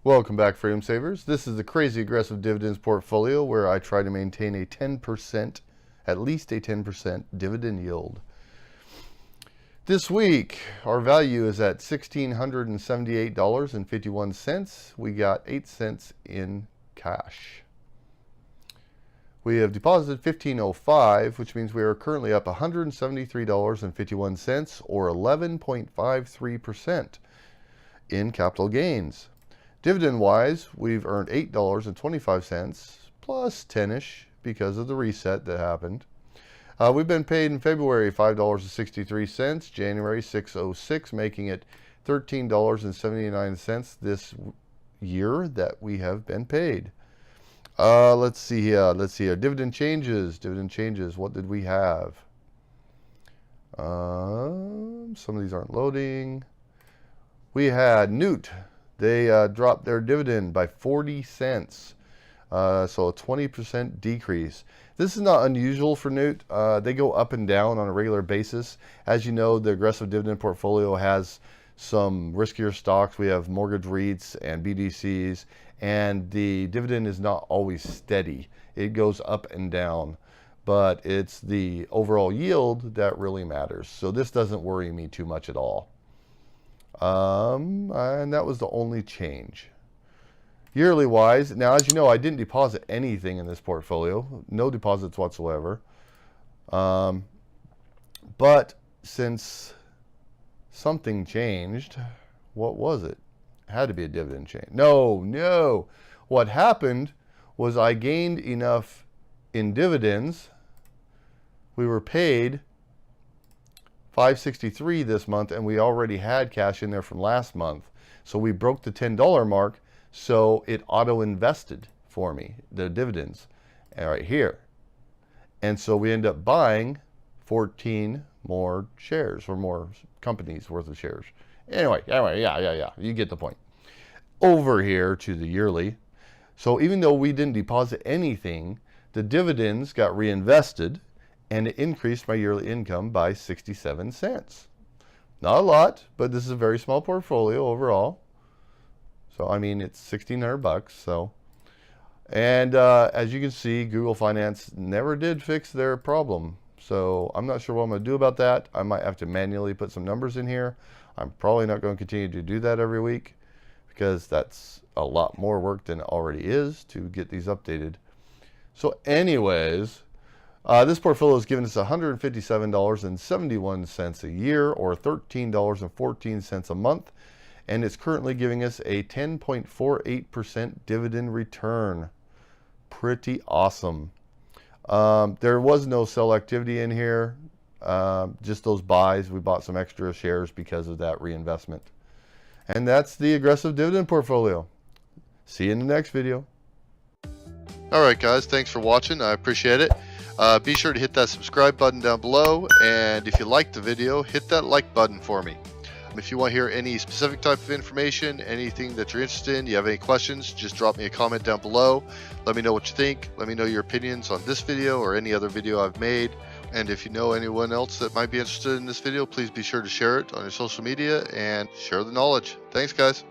Welcome back, Freedom Savers. This is the Crazy Aggressive Dividends portfolio where I try to maintain a 10%, at least a 10% dividend yield. This week, our value is at $1,678.51. We got 8 cents in cash. We have deposited $1,505, which means we are currently up $173.51 or 11.53% in capital gains. Dividend-wise, we've earned $8.25 plus 10-ish because of the reset that happened. We've been paid in February $5.63, January $6.06, making it $13.79 this year that we have been paid. Let's see here. Dividend changes. What did we have? Some of these aren't loading. We had Newt. They dropped their dividend by 40 cents. So a 20% decrease. This is not unusual for Newt. They go up and down on a regular basis. As you know, the aggressive dividend portfolio has some riskier stocks. We have mortgage REITs and BDCs, and the dividend is not always steady. It goes up and down, but it's the overall yield that really matters. So this doesn't worry me too much at all. And that was the only change. Yearly wise, now as you know, I didn't deposit anything in this portfolio, no deposits whatsoever. But since something changed, what was it? It had to be a dividend change. No. What happened was I gained enough in dividends. We were paid $5.63 this month, and we already had cash in there from last month. So we broke the $10 mark, so it auto-invested for me, the dividends, right here. And so we end up buying 14 more shares, or more companies worth of shares. Anyway, yeah, you get the point. Over here to the yearly. So even though we didn't deposit anything, the dividends got reinvested, and it increased my yearly income by 67 cents. Not a lot, but this is a very small portfolio overall. So, I mean, it's $1,600, so. And as you can see, Google Finance never did fix their problem. So I'm not sure what I'm going to do about that. I might have to manually put some numbers in here. I'm probably not going to continue to do that every week because that's a lot more work than it already is to get these updated. So anyways, this portfolio has given us $157.71 a year, or $13.14 a month, and it's currently giving us a 10.48% dividend return. Pretty awesome. There was no sell activity in here, just those buys. We bought some extra shares because of that reinvestment. And that's the aggressive dividend portfolio. See you in the next video. All right, guys, thanks for watching. I appreciate it. Be sure to hit that subscribe button down below, and if you liked the video, hit that like button for me. If you want to hear any specific type of information, anything that you're interested in, you have any questions, just drop me a comment down below. Let me know what you think. Let me know your opinions on this video or any other video I've made. And if you know anyone else that might be interested in this video, please be sure to share it on your social media and share the knowledge. Thanks, guys.